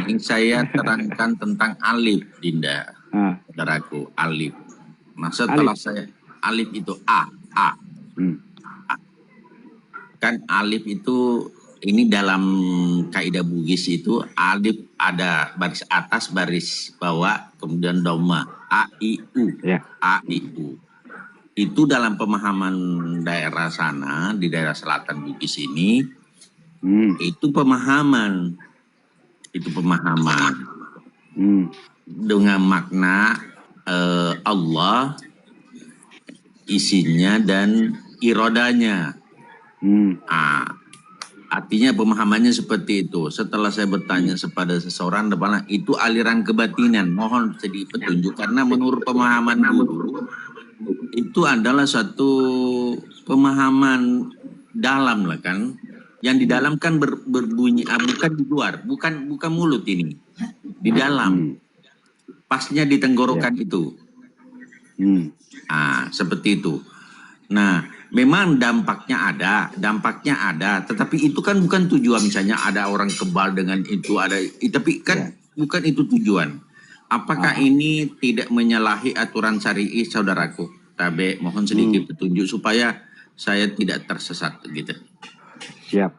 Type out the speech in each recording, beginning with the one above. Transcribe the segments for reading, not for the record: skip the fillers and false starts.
ini saya terangkan tentang alif, Dinda. Saudaraku, alif. Nah, setelah saya alif itu A. Kan alif itu ini dalam kaidah Bugis itu alif ada baris atas, baris bawah, kemudian dhamma. A, I, U. Ya. A, I, U. Itu dalam pemahaman daerah sana, di daerah selatan Bugis ini, itu pemahaman. Itu pemahaman. Dengan makna Allah, isinya dan irodanya. Artinya pemahamannya seperti itu. Setelah saya bertanya kepada seseorang, itu aliran kebatinan. Mohon sedikit petunjuk, karena menurut pemahaman dulu, itu adalah satu pemahaman dalam lah kan. Yang di dalam kan berbunyi, bukan di luar, bukan mulut ini. Di dalam. Pasnya di tenggorokan itu. Seperti itu. Nah, memang dampaknya ada, tetapi itu kan bukan tujuan. Misalnya ada orang kebal dengan itu, tapi kan bukan itu tujuan. Apakah ini tidak menyalahi aturan syari'i, saudaraku? Tabe, mohon sedikit petunjuk supaya saya tidak tersesat gitu. Siap.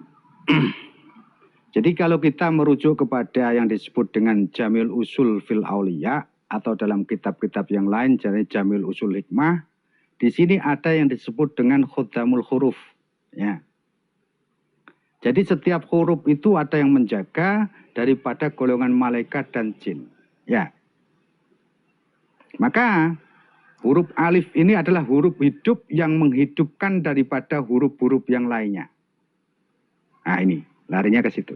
Jadi kalau kita merujuk kepada yang disebut dengan Jamil Usul fil Auliya atau dalam kitab-kitab yang lain, jadi Jamil Usul Hikmah, di sini ada yang disebut dengan khuddamul huruf. Ya. Jadi setiap huruf itu ada yang menjaga daripada golongan malaikat dan jin. Ya. Maka huruf alif ini adalah huruf hidup yang menghidupkan daripada huruf-huruf yang lainnya. Nah ini, larinya ke situ.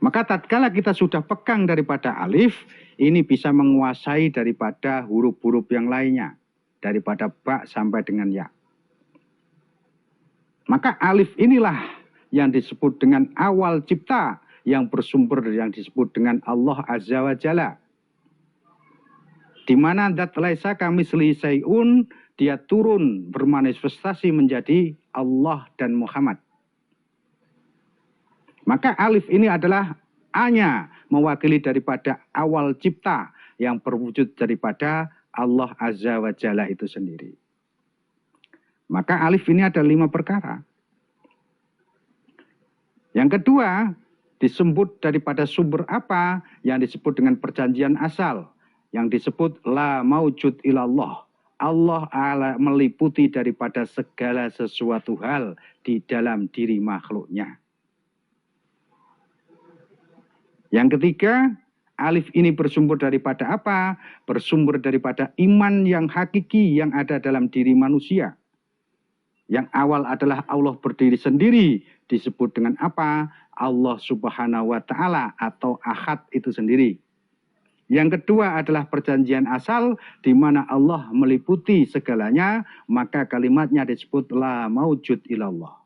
Maka tatkala kita sudah pegang daripada alif, ini bisa menguasai daripada huruf-huruf yang lainnya. Daripada ba sampai dengan ya. Maka alif inilah yang disebut dengan awal cipta, yang bersumber yang disebut dengan Allah Azza wa Jalla. Di mana dat laisa kamislihi syai'un, dia turun bermanifestasi menjadi Allah dan Muhammad. Maka alif ini adalah A-nya, mewakili daripada awal cipta yang berwujud daripada Allah Azza wa Jalla itu sendiri. Maka alif ini ada 5 perkara. Yang kedua, disebut daripada sumber apa yang disebut dengan perjanjian asal. Yang disebut la maujud ilallah. Allah meliputi daripada segala sesuatu hal di dalam diri makhluknya. Yang ketiga, alif ini bersumber daripada apa? Bersumber daripada iman yang hakiki yang ada dalam diri manusia. Yang awal adalah Allah berdiri sendiri. Disebut dengan apa? Allah Subhanahu wa Ta'ala atau Ahad itu sendiri. Yang kedua adalah perjanjian asal, di mana Allah meliputi segalanya, maka kalimatnya disebut la maujud ilallah.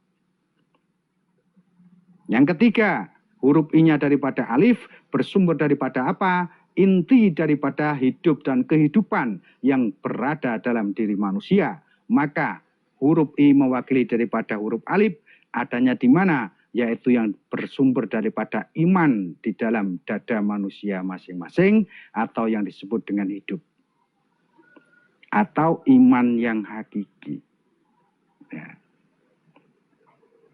Yang ketiga, huruf I-nya daripada alif bersumber daripada apa? Inti daripada hidup dan kehidupan yang berada dalam diri manusia. Maka huruf I mewakili daripada huruf alif adanya di mana? Yaitu yang bersumber daripada iman di dalam dada manusia masing-masing atau yang disebut dengan hidup. Atau iman yang hakiki. Ya.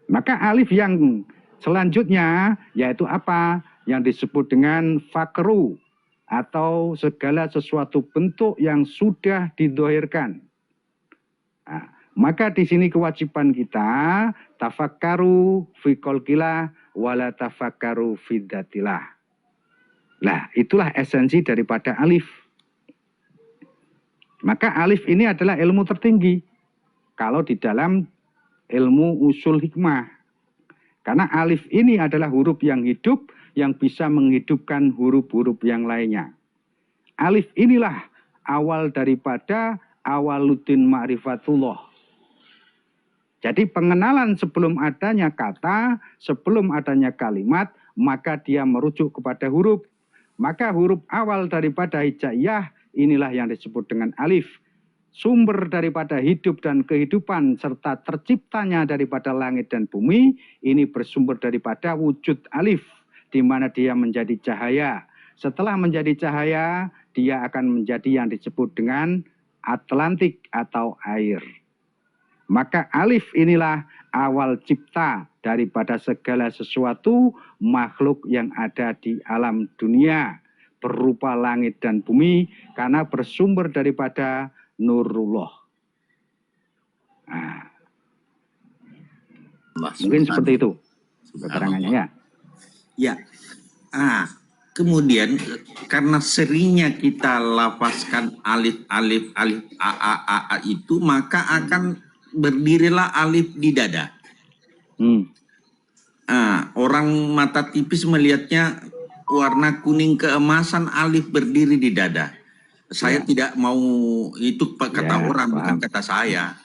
Maka alif yang selanjutnya yaitu apa? Yang disebut dengan fakru atau segala sesuatu bentuk yang sudah didohirkan. Nah, maka di sini kewajiban kita tafakkaru fi khalqillah wala tafakkaru fi dzatillah. Nah, itulah esensi daripada alif. Maka alif ini adalah ilmu tertinggi kalau di dalam ilmu usul hikmah. Karena alif ini adalah huruf yang hidup yang bisa menghidupkan huruf-huruf yang lainnya. Alif inilah awal daripada awaluddin ma'rifatullah. Jadi pengenalan sebelum adanya kata, sebelum adanya kalimat, maka dia merujuk kepada huruf. Maka huruf awal daripada hijaiyah inilah yang disebut dengan alif. Sumber daripada hidup dan kehidupan serta terciptanya daripada langit dan bumi, ini bersumber daripada wujud alif. di mana dia menjadi cahaya. Setelah menjadi cahaya, dia akan menjadi yang disebut dengan Atlantik atau air. Maka alif inilah awal cipta daripada segala sesuatu makhluk yang ada di alam dunia, berupa langit dan bumi, karena bersumber daripada nurullah. Nah, mungkin seperti itu keterangannya ya. Ya. Kemudian karena seringnya kita lafazkan alif alif alif a itu, maka akan berdirilah alif di dada. Orang mata tipis melihatnya warna kuning keemasan, alif berdiri di dada. Saya tidak mau, itu kata orang, bukan kata saya.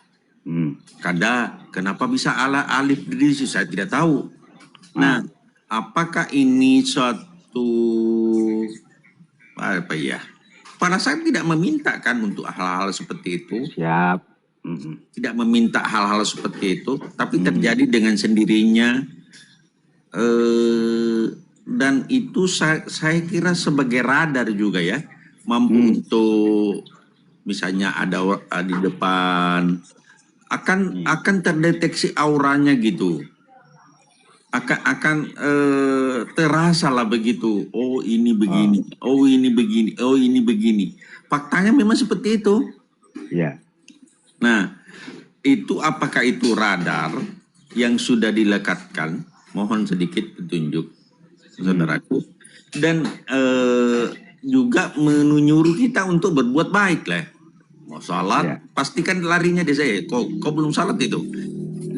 Kenapa bisa alif berdiri, saya tidak tahu. Nah, apakah ini suatu apa ya? Para saya tidak meminta kan untuk hal-hal seperti itu. Siap. Tidak meminta hal-hal seperti itu, tapi terjadi dengan sendirinya. Dan itu saya kira sebagai radar juga ya, mampu untuk misalnya ada di depan akan terdeteksi auranya gitu, akan terasa lah begitu. Oh ini begini, oh ini begini, oh ini begini. Faktanya memang seperti itu. Ya. Nah, itu apakah itu radar yang sudah dilekatkan? Mohon sedikit petunjuk, saudaraku. Dan juga menyuruh kita untuk berbuat baik lah. Mau salat, pastikan larinya di saya. Kok belum salat itu?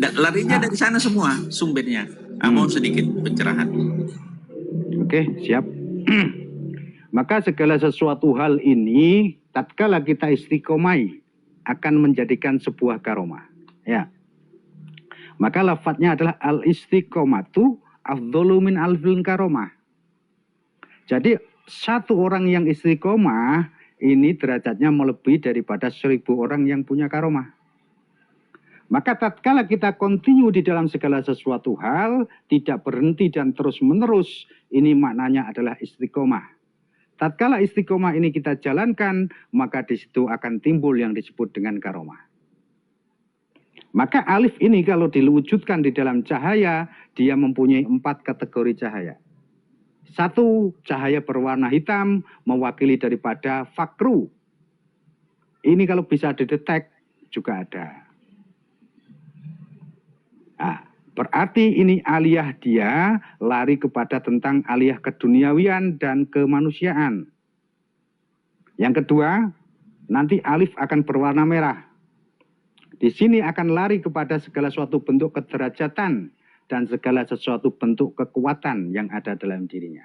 Larinya dari sana semua sumbernya. Mohon sedikit pencerahan. Oke, siap. Maka segala sesuatu hal ini, tatkala kita istiqomai, akan menjadikan sebuah karomah. Ya. Maka lafadznya adalah al-istiqomatu afdhalu min alfil karomah. Jadi satu orang yang istiqomah ini derajatnya melebihi daripada 1000 orang yang punya karomah. Maka tatkala kita continue di dalam segala sesuatu hal, tidak berhenti dan terus menerus, ini maknanya adalah istiqomah. Tatkala istiqomah ini kita jalankan, maka di situ akan timbul yang disebut dengan karomah. Maka alif ini kalau diwujudkan di dalam cahaya, dia mempunyai 4 kategori cahaya. 1, cahaya berwarna hitam, mewakili daripada fakru. Ini kalau bisa didetek, juga ada. Nah, berarti ini aliyah dia lari kepada tentang aliyah keduniawian dan kemanusiaan. Yang kedua, nanti alif akan berwarna merah. Di sini akan lari kepada segala suatu bentuk kederajatan dan segala sesuatu bentuk kekuatan yang ada dalam dirinya.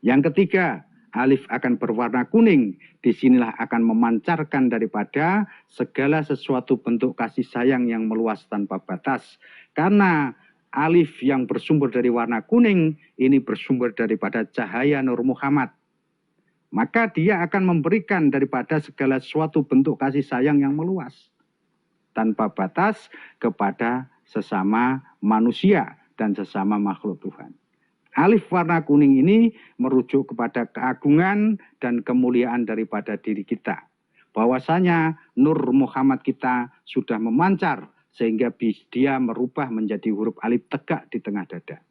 Yang ketiga, alif akan berwarna kuning. Disinilah akan memancarkan daripada segala sesuatu bentuk kasih sayang yang meluas tanpa batas. Karena alif yang bersumber dari warna kuning, ini bersumber daripada cahaya Nur Muhammad. Maka dia akan memberikan daripada segala sesuatu bentuk kasih sayang yang meluas tanpa batas kepada sesama manusia dan sesama makhluk Tuhan. Alif warna kuning ini merujuk kepada keagungan dan kemuliaan daripada diri kita. Bahwasanya Nur Muhammad kita sudah memancar sehingga dia merubah menjadi huruf alif tegak di tengah dada.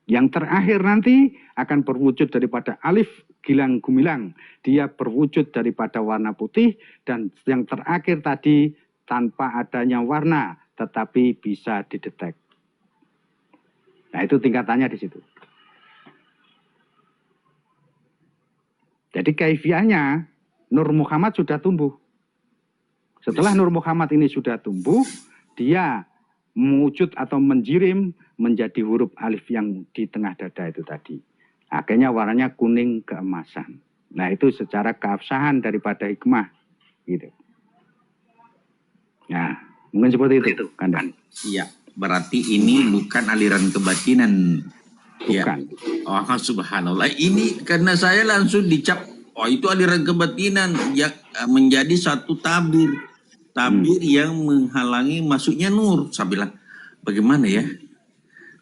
Yang terakhir nanti akan berwujud daripada alif gilang gumilang. Dia berwujud daripada warna putih, dan yang terakhir tadi tanpa adanya warna, tetapi bisa didetek. Nah, itu tingkatannya di situ. Jadi kaifiahnya, Nur Muhammad sudah tumbuh. Setelah Nur Muhammad ini sudah tumbuh, dia mewujud atau menjirim menjadi huruf alif yang di tengah dada itu tadi. Akhirnya warnanya kuning keemasan. Nah, itu secara keabsahan daripada hikmah. Gitu. Nah, mungkin seperti itu, Kandan. Iya, berarti ini bukan aliran kebatinan. Bukan. Ya. Oh, subhanallah. Ini karena saya langsung dicap, oh itu aliran kebatinan yang menjadi satu tabir. Tabir yang menghalangi masuknya nur. Saya bilang, bagaimana ya?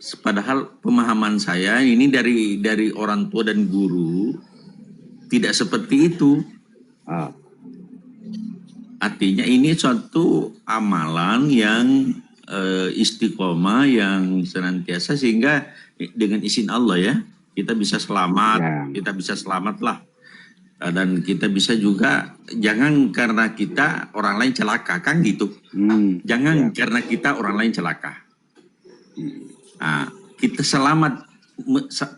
Padahal pemahaman saya ini dari orang tua dan guru tidak seperti itu. Ah, Artinya ini suatu amalan yang istiqomah, yang senantiasa, sehingga dengan izin Allah ya kita bisa selamat, ya. kita bisa selamat lah. Dan kita bisa juga, jangan karena kita orang lain celaka kan gitu. Jangan karena kita orang lain celaka. Nah, kita selamat,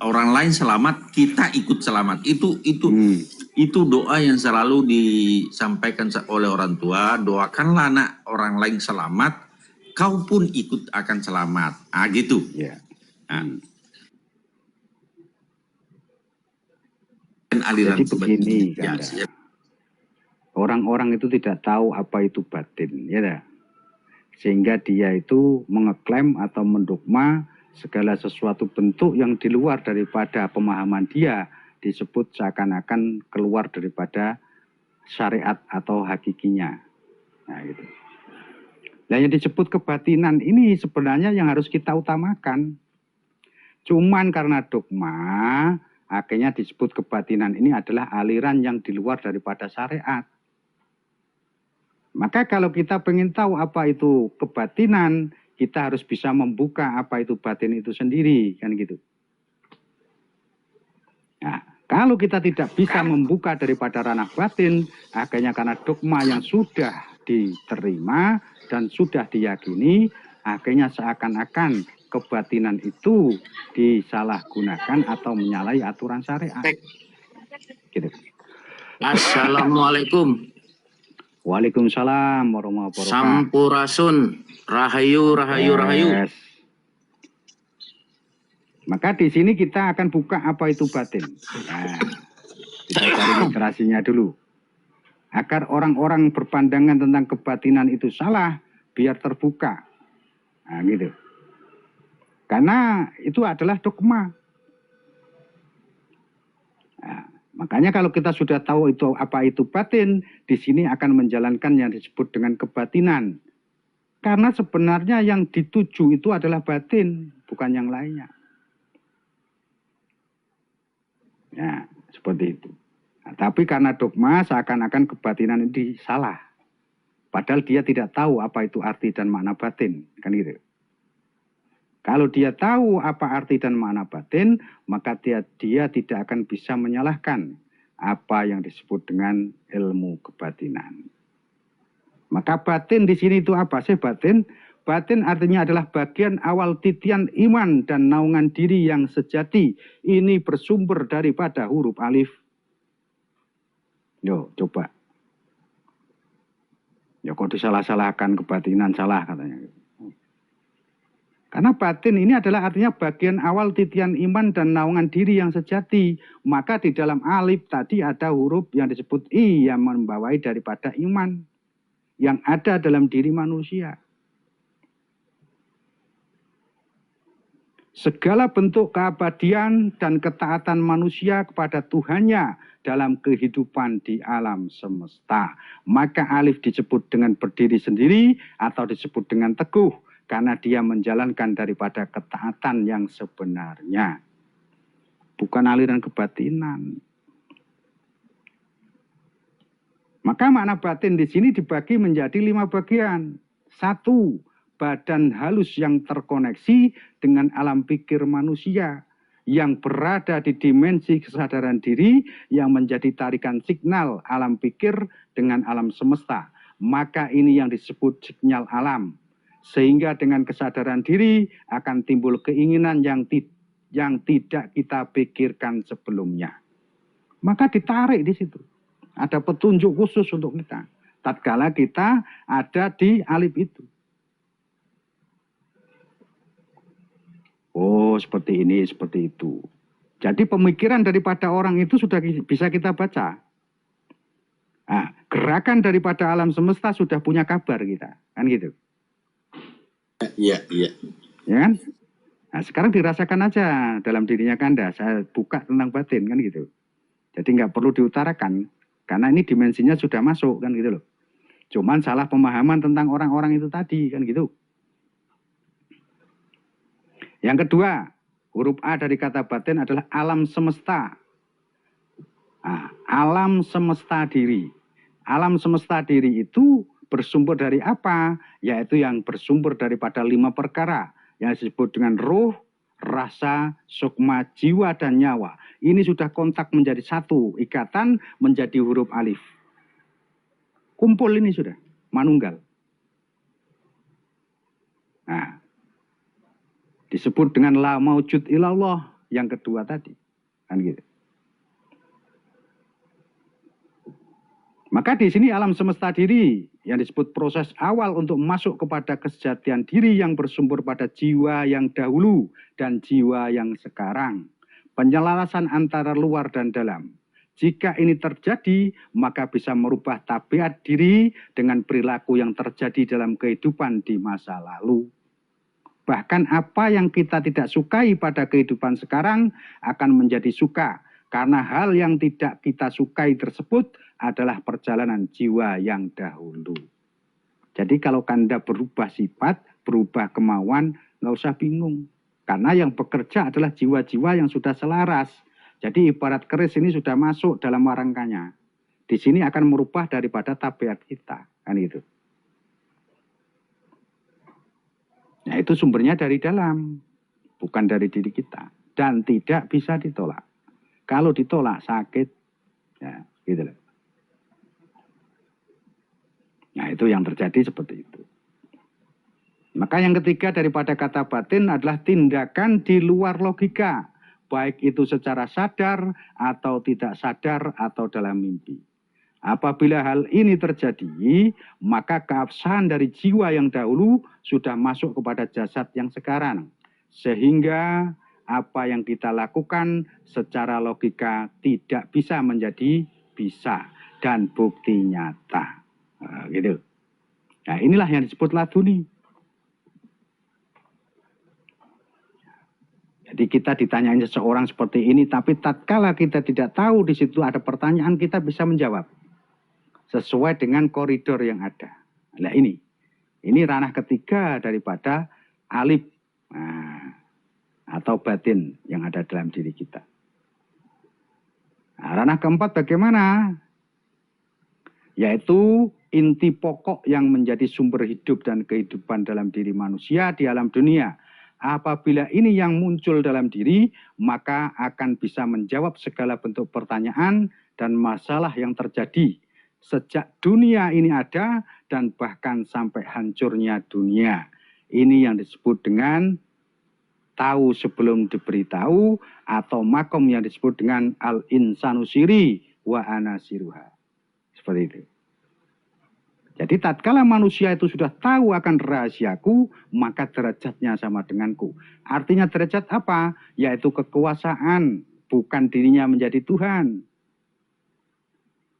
orang lain selamat, kita ikut selamat. Itu doa yang selalu disampaikan oleh orang tua. Doakanlah anak orang lain selamat, kau pun ikut akan selamat. Ah gitu. Ya. Aliran Jadi begini, ya, Kanda. Orang-orang itu tidak tahu apa itu batin, ya dah. Sehingga dia itu mengeklaim atau mendogma segala sesuatu bentuk yang di luar daripada pemahaman dia disebut seakan-akan keluar daripada syariat atau hakikinya. Nah, gitu. Nah, yang disebut kebatinan ini sebenarnya yang harus kita utamakan. Cuman karena dogma, akhirnya disebut kebatinan ini adalah aliran yang di luar daripada syariat. Maka kalau kita pengen tahu apa itu kebatinan, kita harus bisa membuka apa itu batin itu sendiri, kan gitu. Nah, kalau kita tidak bisa membuka daripada ranah batin, akhirnya karena dogma yang sudah diterima dan sudah diyakini, akhirnya seakan-akan kebatinan itu disalahgunakan atau menyalahi aturan syariat. Gitu. Assalamualaikum. Waalaikumsalam warahmatullahi wabarakatuh. Sampurasun. Rahayu, rahayu, rahayu. Yes. Maka di sini kita akan buka apa itu batin. Nah, kita cari literasinya dulu. Agar orang-orang berpandangan tentang kebatinan itu salah, biar terbuka. Nah, gitu. Karena itu adalah dogma. Nah, makanya kalau kita sudah tahu itu apa itu batin, di sini akan menjalankan yang disebut dengan kebatinan. Karena sebenarnya yang dituju itu adalah batin, bukan yang lainnya. Ya, seperti itu. Nah, tapi karena dogma seakan-akan kebatinan ini salah. Padahal dia tidak tahu apa itu arti dan makna batin, kan gitu. Kalau dia tahu apa arti dan makna batin, maka dia tidak akan bisa menyalahkan apa yang disebut dengan ilmu kebatinan. Maka batin di sini itu apa sih batin? Batin artinya adalah bagian awal titian iman dan naungan diri yang sejati. Ini bersumber daripada huruf alif. Yo, coba. Ya kok disalah-salahkan kebatinan, salah katanya. Karena batin ini adalah artinya bagian awal titian iman dan naungan diri yang sejati. Maka di dalam alif tadi ada huruf yang disebut I yang membawai daripada iman. Yang ada dalam diri manusia. Segala bentuk keabadian dan ketaatan manusia kepada Tuhannya dalam kehidupan di alam semesta. Maka alif disebut dengan berdiri sendiri atau disebut dengan teguh. Karena dia menjalankan daripada ketaatan yang sebenarnya. Bukan aliran kebatinan. Maka makna batin di sini dibagi menjadi 5 bagian. 1, badan halus yang terkoneksi dengan alam pikir manusia. Yang berada di dimensi kesadaran diri yang menjadi tarikan signal alam pikir dengan alam semesta. Maka ini yang disebut sinyal alam. Sehingga dengan kesadaran diri akan timbul keinginan yang tidak kita pikirkan sebelumnya. Maka ditarik di situ. Ada petunjuk khusus untuk kita. Tatkala kita ada di alif itu. Oh, seperti ini, seperti itu. Jadi pemikiran daripada orang itu sudah bisa kita baca. Nah, gerakan daripada alam semesta sudah punya kabar kita. Kan gitu. Iya, iya. Ya kan? Nah, sekarang dirasakan aja dalam dirinya Kanda. Saya buka tentang batin, kan gitu. Jadi nggak perlu diutarakan. Karena ini dimensinya sudah masuk, kan gitu loh. Cuman salah pemahaman tentang orang-orang itu tadi, kan gitu. Yang kedua, huruf A dari kata batin adalah alam semesta. Nah, alam semesta diri. Alam semesta diri itu bersumber dari apa? Yaitu yang bersumber daripada 5 perkara yang disebut dengan ruh, rasa, sukma, jiwa, dan nyawa. Ini sudah kontak menjadi satu, ikatan menjadi huruf alif. Kumpul ini sudah, manunggal. Nah, disebut dengan la maujud ilallah yang kedua tadi. Kan gitu. Maka di sini alam semesta diri yang disebut proses awal untuk masuk kepada kesejatian diri yang bersumber pada jiwa yang dahulu dan jiwa yang sekarang. Penyelarasan antara luar dan dalam. Jika ini terjadi, maka bisa merubah tabiat diri dengan perilaku yang terjadi dalam kehidupan di masa lalu. Bahkan apa yang kita tidak sukai pada kehidupan sekarang akan menjadi suka. Karena hal yang tidak kita sukai tersebut adalah perjalanan jiwa yang dahulu. Jadi kalau Anda berubah sifat, berubah kemauan, nggak usah bingung. Karena yang bekerja adalah jiwa-jiwa yang sudah selaras. Jadi ibarat keris ini sudah masuk dalam warangkanya. Di sini akan merubah daripada tabiat kita. Kan itu. Nah itu sumbernya dari dalam. Bukan dari diri kita. Dan tidak bisa ditolak. Kalau ditolak sakit. Ya gitu loh. Nah itu yang terjadi seperti itu. Maka yang ketiga daripada kata batin adalah tindakan di luar logika. Baik itu secara sadar atau tidak sadar atau dalam mimpi. Apabila hal ini terjadi, maka keabsahan dari jiwa yang dahulu sudah masuk kepada jasad yang sekarang. Sehingga apa yang kita lakukan secara logika tidak bisa menjadi bisa dan bukti nyata. Nah, gitu. Nah inilah yang disebut laduni. Jadi kita ditanyain seseorang seperti ini, tapi tatkala kita tidak tahu di situ ada pertanyaan, kita bisa menjawab sesuai dengan koridor yang ada. Nah ini ranah ketiga daripada alif atau batin yang ada dalam diri kita. Nah, ranah keempat bagaimana? Yaitu inti pokok yang menjadi sumber hidup dan kehidupan dalam diri manusia di alam dunia. Apabila ini yang muncul dalam diri, maka akan bisa menjawab segala bentuk pertanyaan dan masalah yang terjadi sejak dunia ini ada dan bahkan sampai hancurnya dunia. Ini yang disebut dengan tahu sebelum diberitahu atau makom yang disebut dengan al-insanu siri wa ana siruha. Seperti itu. Jadi tatkala manusia itu sudah tahu akan rahasiaku, maka derajatnya sama denganku. Artinya derajat apa? Yaitu kekuasaan, bukan dirinya menjadi Tuhan.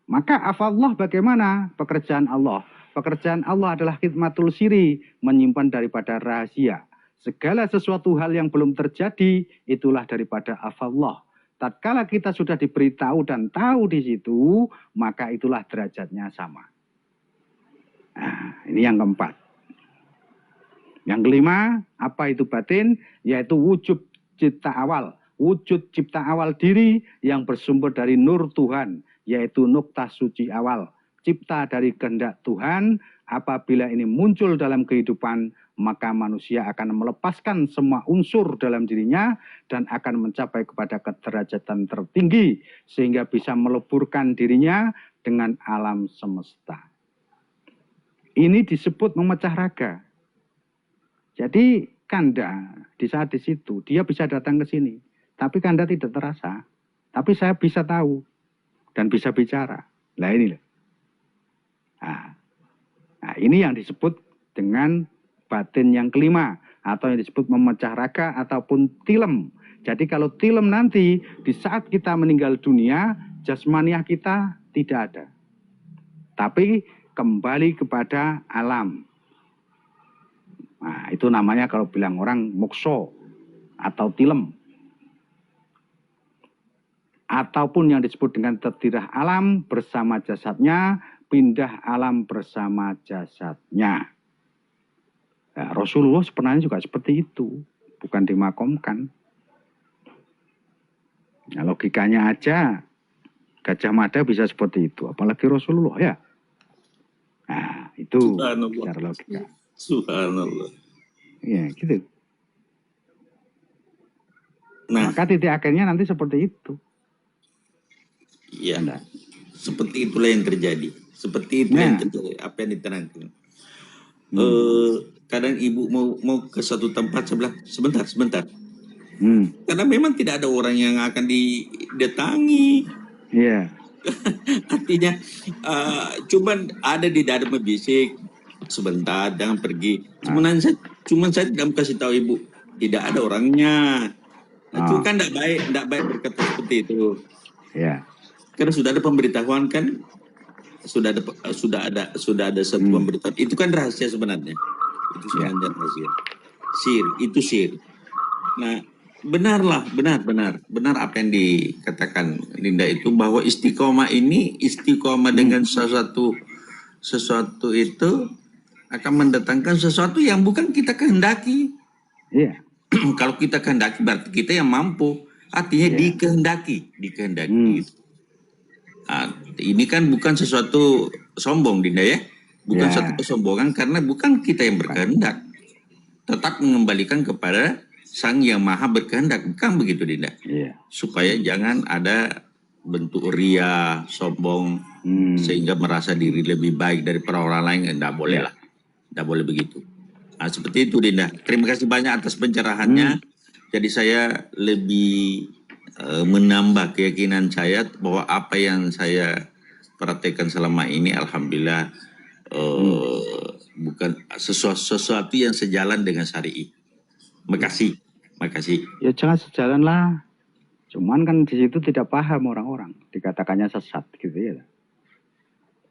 Maka afallah bagaimana? Pekerjaan Allah. Pekerjaan Allah adalah khidmatul siri, menyimpan daripada rahasia. Segala sesuatu hal yang belum terjadi, itulah daripada afallah. Tatkala kita sudah diberitahu dan tahu di situ, maka itulah derajatnya sama. Nah, ini yang keempat. Yang kelima, apa itu batin? Yaitu wujud cipta awal. Wujud cipta awal diri yang bersumber dari nur Tuhan, yaitu nuktah suci awal. Cipta dari kehendak Tuhan, apabila ini muncul dalam kehidupan, maka manusia akan melepaskan semua unsur dalam dirinya dan akan mencapai kepada kederajatan tertinggi, sehingga bisa meleburkan dirinya dengan alam semesta. Ini disebut memecah raga. Jadi Kanda di saat di situ, dia bisa datang ke sini. Tapi Kanda tidak terasa. Tapi saya bisa tahu. Dan bisa bicara. Nah ini. Nah ini yang disebut dengan batin yang kelima. Atau yang disebut memecah raga ataupun tilem. Jadi kalau tilem nanti, di saat kita meninggal dunia, jasmaniah kita tidak ada. Tapi kembali kepada alam. Nah, itu namanya kalau bilang orang mokso atau tilem. Ataupun yang disebut dengan tertirah alam bersama jasadnya, pindah alam bersama jasadnya. Nah, Rasulullah sebenarnya juga seperti itu. bukan dimakomkan. Nah, logikanya aja Gajah Mada bisa seperti itu, apalagi Rasulullah ya. Nah, itu Subhanallah. secara logika. Subhanallah. Ya, gitu. Nah, Maka titik akhirnya nanti seperti itu. ya, Anda. seperti itulah yang terjadi. Seperti itulah yang Nah. terjadi. Apa yang diterangkan. Hmm. Kadang ibu mau ke satu tempat sebelah, sebentar. Karena memang tidak ada orang yang akan didatangi. Iya. Artinya cuman ada di dalam membisik, sebentar jangan pergi. Cuman saya tidak kasih tahu ibu, tidak ada orangnya. Nah, itu kan tidak baik berkata seperti itu. Ya. Karena sudah ada pemberitahuan kan, sudah ada satu pemberitahuan. Itu kan rahasia sebenarnya. Itu sebenarnya rahasia. Itu sir. Nah, benar apa yang dikatakan Linda itu, bahwa istiqomah dengan sesuatu itu akan mendatangkan sesuatu yang bukan kita kehendaki. Iya. Kalau kita kehendaki berarti kita yang mampu. Artinya dikehendaki. Nah, ini kan bukan sesuatu sombong, Dinda ya. Bukan suatu kesombongan, karena bukan kita yang berkehendak. Tetap mengembalikan kepada Sang Yang Maha berkehendak, bukan begitu, Dinda? Iya. Supaya jangan ada bentuk ria, sombong, sehingga merasa diri lebih baik daripada orang lain. Tidak boleh lah, tidak boleh begitu. Nah, seperti itu, Dinda. Terima kasih banyak atas pencerahannya. Jadi saya lebih menambah keyakinan saya bahwa apa yang saya praktekkan selama ini, alhamdulillah, bukan sesuatu yang sejalan dengan syari'i. Makasih. Ya jangan sejalan lah. Cuman kan di situ tidak paham orang-orang, dikatakannya sesat gitu ya.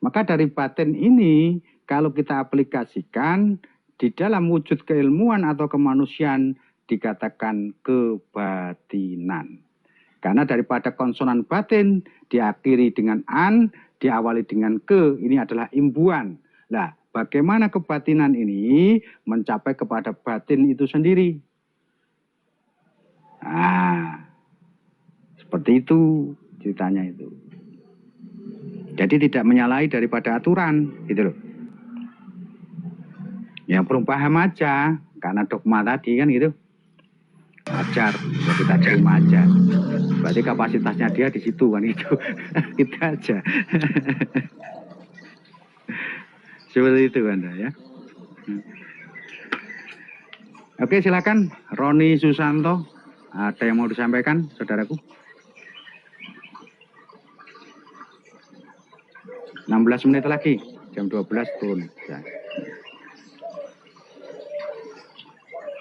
Maka dari batin ini kalau kita aplikasikan di dalam wujud keilmuan atau kemanusiaan dikatakan kebatinan. Karena daripada konsonan batin diakhiri dengan an, diawali dengan ke, ini adalah imbuan. Nah, bagaimana kebatinan ini mencapai kepada batin itu sendiri? Nah, seperti itu ceritanya itu. Jadi tidak menyalahi daripada aturan, gitu loh. Yang belum paham aja, karena dogma tadi kan gitu. Ajar, ya kita terima aja. Berarti kapasitasnya dia di situ kan itu. Kita aja. Seperti itu Anda ya. Oke, silakan Roni Susanto. Ada yang mau disampaikan, saudaraku? 16 menit lagi, jam 12 turun. Ya.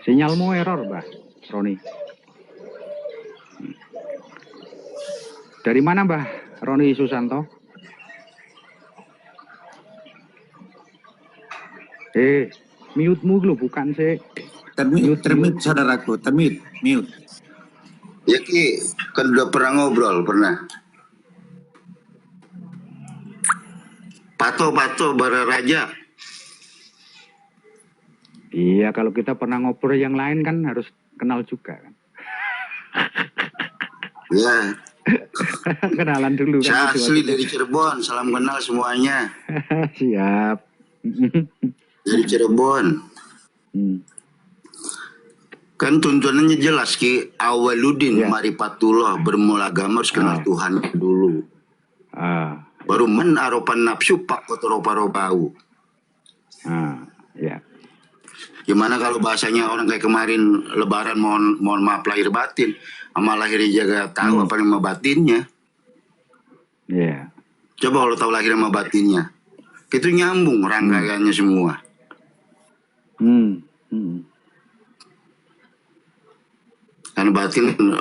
Sinyalmu error, Mbak Roni. Dari mana, Mbah Roni Susanto? Mute-mu lo, bukan sih. Termute saudaraku, mute. Ya Ki, kan udah pernah ngobrol, pernah. Pato Bararaja. Iya, kalau kita pernah ngobrol yang lain kan harus kenal juga kan. Ya. Kenalan dulu kan. Saya asli dari Cirebon, salam kenal semuanya. Siap. Dari Cirebon. Kan tuntunannya jelas Ki, awaludin marifatullah, bermula agama harus kenal Tuhan dulu. Baru aropan nafsu pak kotoropau. Ya. Gimana kalau bahasanya orang kayak kemarin lebaran mohon maaf lahir batin, sama lahirnya jaga tahu apa nama batinnya. Iya. Coba kalau tahu lahir sama batinnya, itu nyambung rangkaiannya semua. Karena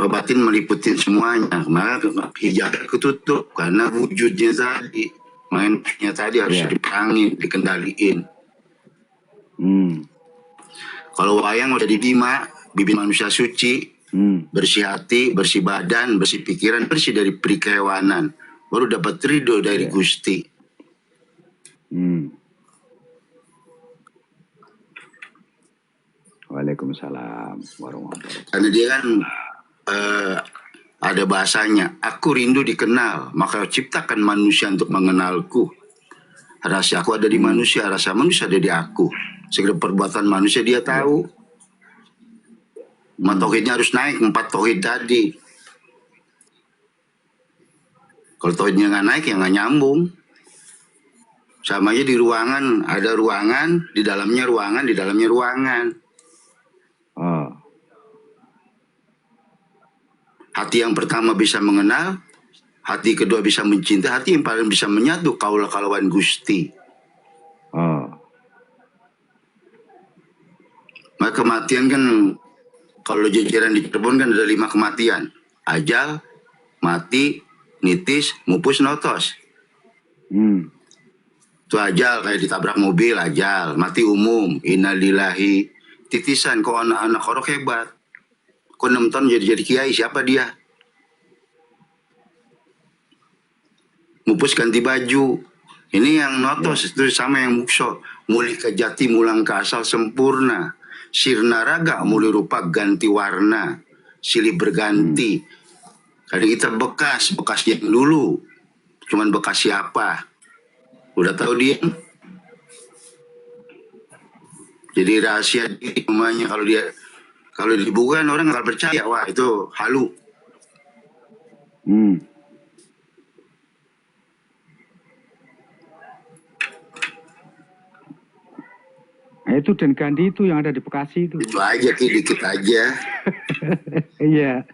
batin meliputi semuanya, maka hijab ketutup karena wujudnya tadi, mainnya tadi harus diperangi, dikendaliin. Kalau wayang udah dibima, bibit manusia suci, bersih hati, bersih badan, bersih pikiran, bersih dari perikewanan, baru dapat ridho dari Gusti. Waalaikumsalam warahmatullahi wabarakatuh. Karena dia kan ada bahasanya, aku rindu dikenal, maka ciptakan manusia untuk mengenalku. Rahasia aku ada di manusia, rasa manusia ada di aku. Segala perbuatan manusia dia tahu. Tauhidnya harus naik, 4 tauhid tadi. Kalau tauhidnya nggak naik, ya nggak nyambung. Sama aja di ruangan, ada ruangan, di dalamnya ruangan, di dalamnya ruangan. Oh. Hati yang pertama bisa mengenal, hati kedua bisa mencinta, hati yang paling bisa menyatu kaulah kalawan Gusti. Oh. Maka kematian kan, kalau jajaran di Cirebon kan ada 5 kematian. Ajal, mati, nitis, mupus, notos. Itu ajal, kayak ditabrak mobil, ajal. Mati umum, innalillahi. Titisan, kok anak-anak orok hebat. Kok 6 tahun jadi kiai, siapa dia? Mupus ganti baju. Ini yang notos, itu sama yang mukso. Muli ke jati, mulang ke asal sempurna. Sirna raga, muli rupa ganti warna. Silih berganti. Kadang kita bekas yang dulu. Cuman bekas siapa? Udah tahu dia. Jadi rahasia diri namanya, kalau dibuka orang nggak percaya, wah itu halu. Nah, itu dan Gandhi itu yang ada di Bekasi itu. Itu aja, dikit aja. Iya.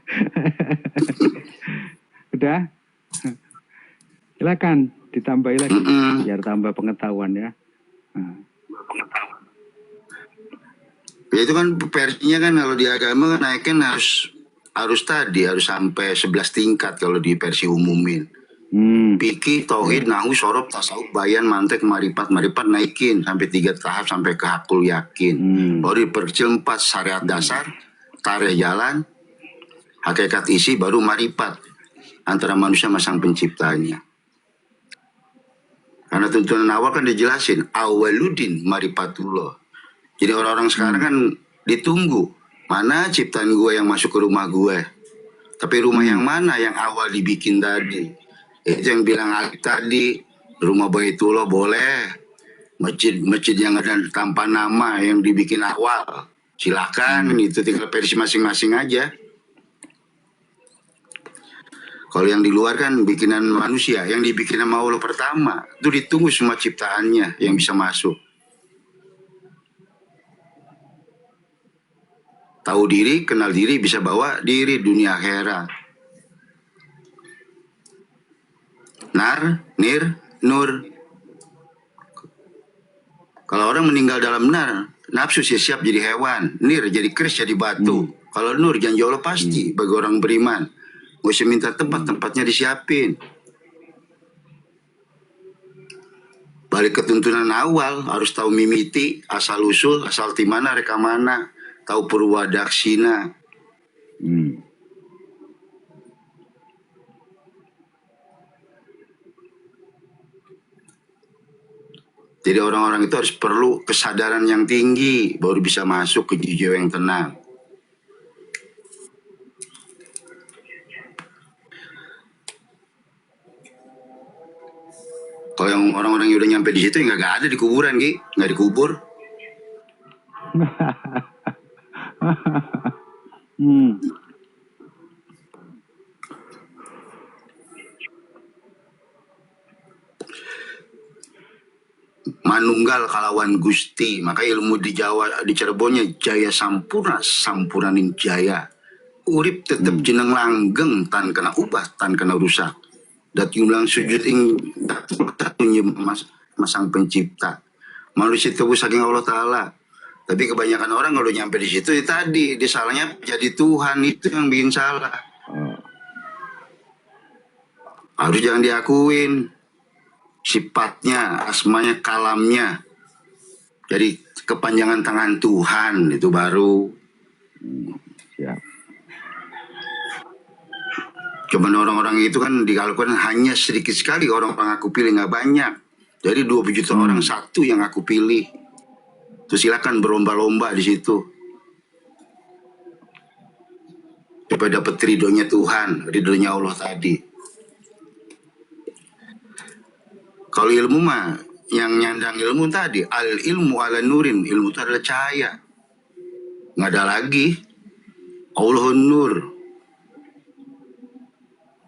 Udah. Silakan ditambahi lagi biar tambah pengetahuan ya. Ya itu kan versinya kan, kalau di agama kan naikkan harus sampai 11 tingkat kalau di versi umumin. Fikih, tauhid, nahu, sorob, tasawuf, bayan, mantek, maripat naikin sampai 3 tahap sampai ke hakul yakin. Baru diperkecil 4 syariat dasar, tarikh jalan, hakikat isi, baru maripat antara manusia sama sang penciptanya. Karena tuntunan awal kan dijelasin, awaludin maripatullah. Jadi orang-orang sekarang kan ditunggu, mana ciptaan gue yang masuk ke rumah gue. Tapi rumah yang mana yang awal dibikin tadi? Itu yang bilang Ali tadi, rumah Baitullah boleh. Masjid yang ada tanpa nama yang dibikin awal. Silakan, itu tinggal versi masing-masing aja. Kalau yang di luar kan bikinan manusia, yang dibikin sama Allah pertama, itu ditunggu semua ciptaannya yang bisa masuk. Tahu diri, kenal diri, bisa bawa diri dunia akhirat. Nar, nir, nur. Kalau orang meninggal dalam nar, nafsu siap jadi hewan, nir jadi keris jadi batu. Kalau nur janji Allah pasti bagi orang beriman. Gak usah minta tempatnya disiapin. Balik ke tuntunan awal, harus tahu mimiti, asal usul, asal timana, rekamana, tahu purwadaksina. Jadi orang-orang itu harus perlu kesadaran yang tinggi, baru bisa masuk ke jiwa yang tenang. Kalau yang orang-orang yang udah nyampe di situ, nggak ada di kuburan, Ki. Nggak dikubur. Manunggal kalawan Gusti. Maka ilmu di Jawa, di Cirebonnya jaya sampurna, sampuraning jaya. Urip tetep jeneng langgeng, tan kena ubah, tan kena rusak. Dat yulang sujud ing tatunya masang pencipta. Manusia itu saking Allah Ta'ala. Tapi kebanyakan orang kalau nyampe di situ, tadi disalahnya jadi Tuhan, itu yang bikin salah. Harus jangan diakuin sifatnya, asmanya, kalamnya. Jadi kepanjangan tangan Tuhan itu baru. Siap. Cuman orang-orang itu kan dikalkulkan hanya sedikit sekali orang aku pilih, nggak banyak. Jadi 20 juta orang satu yang aku pilih. Terus silakan berlomba-lomba di situ. supaya dapat ridhonya Tuhan, ridhonya Allah tadi. Kalau ilmu mah, yang nyandang ilmu tadi, al ilmu ala nurin, ilmu itu adalah cahaya. Nggak ada lagi. Allahun nur.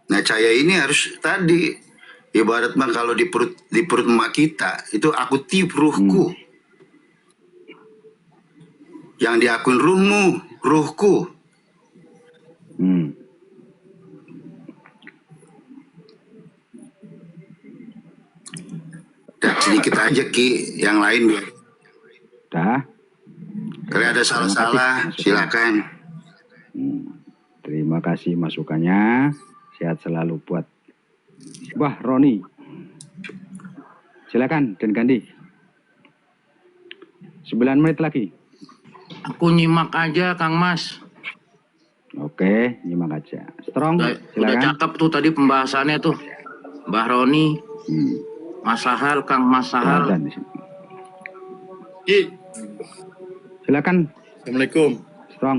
Nah cahaya ini harus tadi, ibarat mah kalau di perut emak kita, itu aku tiup ruhku. Yang diakun ruhku. Dan sedikit aja Ki, yang lain biar. Dah. Kalau ada salah-salah, silakan. Terima kasih masukannya. Sehat selalu buat Wah Roni. Silakan Dan Gandhi. 9 menit lagi. Aku nyimak aja Kang Mas. Oke, nyimak aja. Strong, Udah silakan. cakep tuh tadi pembahasannya tuh. Mbah Roni, Mas Sahal, Kang Mas Sahal. Silakan di sini. Ki, Silakan, Assalamualaikum. Strong.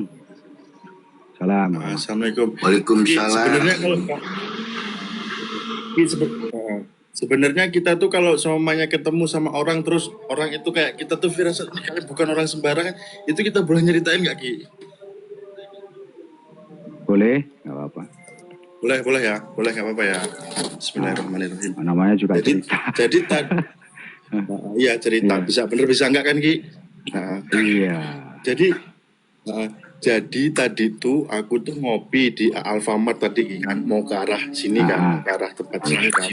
Salam. Assalamualaikum. Ki, Waalaikumsalam. sebenarnya kalau Ki, sebenarnya kita tuh kalau semuanya ketemu sama orang terus orang itu kayak kita tuh firasat ini kayak bukan orang sembarangan, itu kita boleh nyeritain nggak Ki? Boleh, nggak apa-apa. Boleh ya, boleh nggak apa-apa ya. Bismillahirrahmanirrahim. Namanya juga Jadi cerita. jadi tadi, iya cerita Iya. bisa bener bisa nggak kan Ki? Nah, Iya. Jadi tadi tuh aku tuh ngopi di Alfamart tadi kan mau ke arah sini kan, ke arah tempat sini kan.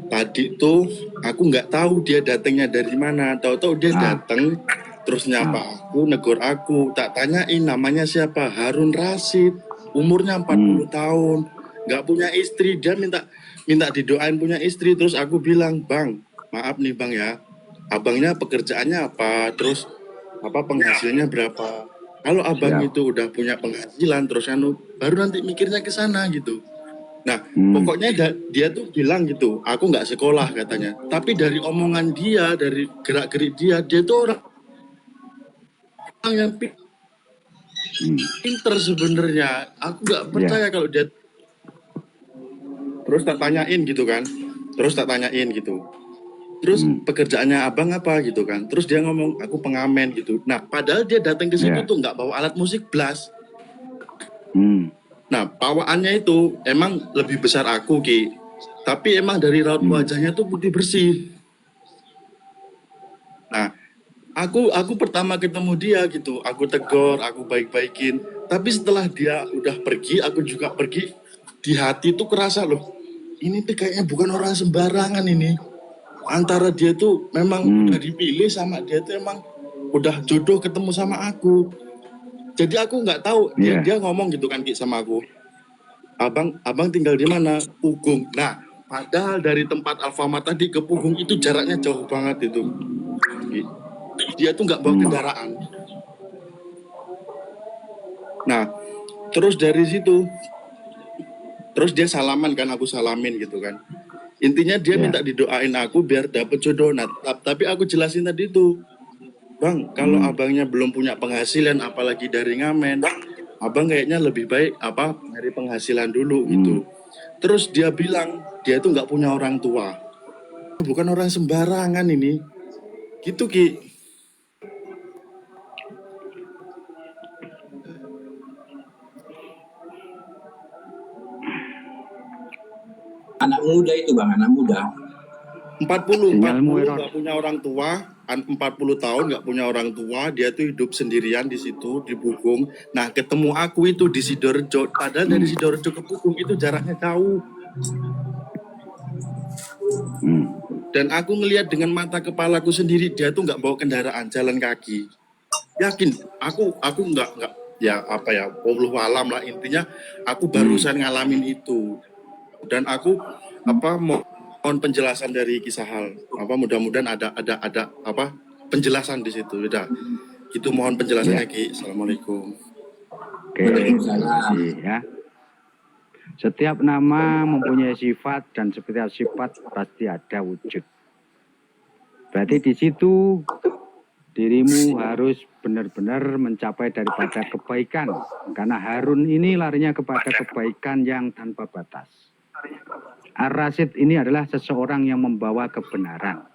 Tadi tuh aku nggak tahu dia datangnya dari mana, tahu-tahu dia datang terus nyapa aku, negor aku, tak tanyain namanya siapa, Harun Rasid, umurnya 40 tahun, nggak punya istri, dia minta didoain punya istri, terus aku bilang, "Bang, maaf nih Bang ya, abangnya pekerjaannya apa, terus apa penghasilannya berapa?" Kalau abang Siap. itu udah punya penghasilan terus baru nanti mikirnya ke sana gitu. Nah, pokoknya dia tuh bilang gitu, aku nggak sekolah katanya. Tapi dari omongan dia, dari gerak-gerik dia tuh orang yang pinter sebenarnya. Aku nggak percaya kalau dia. Terus tak tanyain gitu kan. Terus pekerjaannya abang apa gitu kan. Terus dia ngomong, aku pengamen gitu. Nah, padahal dia datang ke situ tuh nggak bawa alat musik blas. Nah, bawaannya itu emang lebih besar aku Ki. Tapi emang dari raut wajahnya tuh putih bersih. Nah, aku pertama ketemu dia gitu, aku tegur, aku baik-baikin. Tapi setelah dia udah pergi, aku juga pergi. Di hati tuh kerasa loh, ini tuh kayaknya bukan orang sembarangan ini. Antara dia tuh memang udah dipilih sama dia tuh emang udah jodoh ketemu sama aku. Jadi aku nggak tahu dia ngomong gitu kan Ki sama aku. Abang tinggal di mana? Pugung. Nah, padahal dari tempat Alfamart tadi ke Pugung itu jaraknya jauh banget itu. Dia tuh nggak bawa kendaraan. Nah, terus dari situ, terus dia salaman kan, aku salamin gitu kan. Intinya dia minta didoain aku biar dapet jodoh. Nah, tapi aku jelasin tadi tuh, Bang, kalau abangnya belum punya penghasilan, apalagi dari ngamen, abang kayaknya lebih baik nyari penghasilan dulu gitu. Terus dia bilang dia tuh nggak punya orang tua, bukan orang sembarangan ini, gitu Ki. Anak muda itu Bang, anak muda. 40 Sinyalmu error. nggak punya orang tua, 40 tahun nggak punya orang tua, dia tuh hidup sendirian di situ di Pugung. Nah, ketemu aku itu di Sidoarjo, padahal dari Sidoarjo ke Pugung itu jaraknya jauh. Dan aku ngelihat dengan mata kepalaku sendiri dia tuh nggak bawa kendaraan, jalan kaki. Yakin, aku nggak ya apa ya, wallahu alam lah, intinya aku barusan ngalamin itu. Dan aku mohon penjelasan dari Ki Sahal. Mudah-mudahan ada penjelasan di situ. Udah. Itu mohon penjelasannya Ki. Assalamualaikum. Oke, terima kasih ya. Setiap nama mempunyai sifat dan setiap sifat pasti ada wujud. Berarti di situ dirimu harus benar-benar mencapai daripada kebaikan. Karena Harun ini larinya kepada kebaikan yang tanpa batas. Ar-Rasyid ini adalah seseorang yang membawa kebenaran.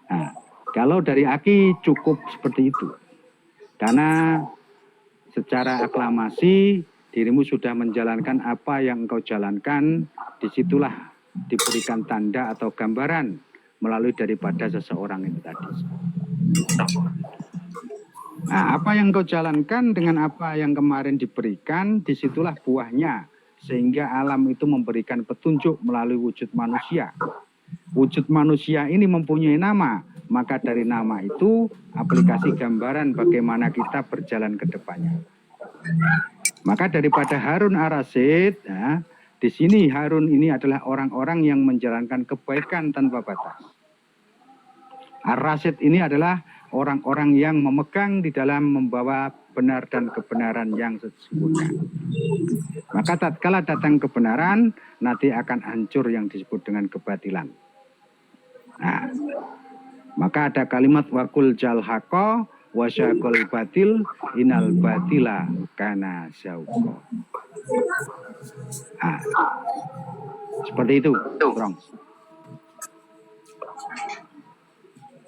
Nah, kalau dari Aki cukup seperti itu. Karena secara aklamasi dirimu sudah menjalankan apa yang engkau jalankan, disitulah diberikan tanda atau gambaran melalui daripada seseorang itu tadi. Nah, apa yang engkau jalankan dengan apa yang kemarin diberikan, disitulah buahnya. Sehingga alam itu memberikan petunjuk melalui wujud manusia. Wujud manusia ini mempunyai nama, maka dari nama itu aplikasi gambaran bagaimana kita berjalan ke depannya. Maka daripada Harun Ar-Rasyid, ya, di sini Harun ini adalah orang-orang yang menjalankan kebaikan tanpa batas. Ar-Rasyid ini adalah orang-orang yang memegang di dalam membawa benar dan kebenaran yang sesungguhnya. Maka tatkala datang kebenaran, nanti akan hancur yang disebut dengan kebatilan. Nah, maka ada kalimat wakul jal haqqa wasyakul batil inal batila kana syauqa. Nah, seperti itu, Bro.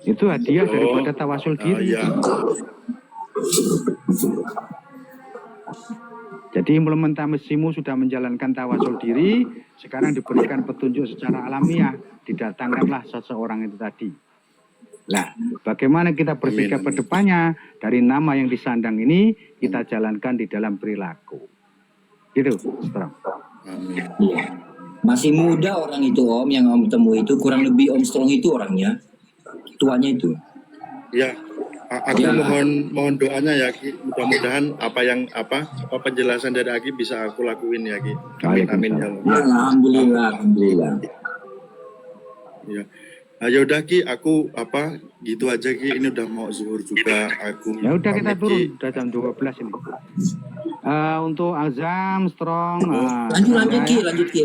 Itu hadiah daripada tawasul diri. Iya. Jadi implementasimu sudah menjalankan tawasul diri, sekarang diberikan petunjuk secara alamiah, didatangkanlah seseorang itu tadi. Nah, bagaimana kita bersikap ke depannya dari nama yang disandang ini kita jalankan di dalam perilaku. Gitu, Strong. Iya. Masih muda orang itu Om, yang Om temui itu kurang lebih Om Strong itu orangnya, tuanya itu. Ya, aku mohon doanya ya Ki. Mudah-mudahan apa penjelasan dari Aki bisa aku lakuin ya Ki. Amin amin ya Allah. Alhamdulillah. Ya. Nah, yaudah Ki, aku gitu aja Ki. Ini udah mau zuhur juga aku. Ya udah kita pamit, turun, Ki. udah jam 12 ini. Untuk Azam, Strong, Lanjut Ki.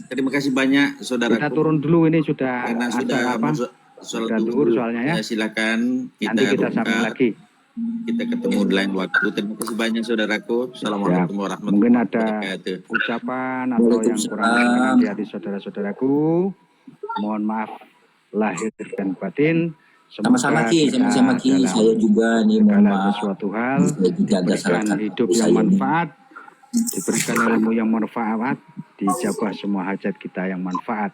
Terima kasih banyak saudara. kita turun dulu, ini sudah Karena ada sudah apa? masuk soal Sudah duhur soalnya ya. Silakan Nanti kita sambung lagi. Kita ketemu di lain waktu. Terima kasih banyak saudaraku. Assalamualaikum warahmatullahi Mungkin ada wabarakatuh. ucapan atau yang kurang berkenan di hati saudara-saudaraku. Mohon maaf lahir dan batin. Sama-sama Ki, kita dalam saya juga nih mohon segala maaf. sesuatu hal Saya juga ada salah diberikan hidup yang saya. manfaat, diberikan ilmu yang manfaat, dijabah semua hajat kita yang manfaat.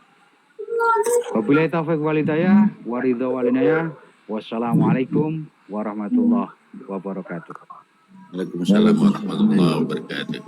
Wabillahi taufiq wal hidayah, waridho wal inayah. Wassalamualaikum warahmatullahi wabarakatuh. Waalaikumsalam warahmatullahi wabarakatuh.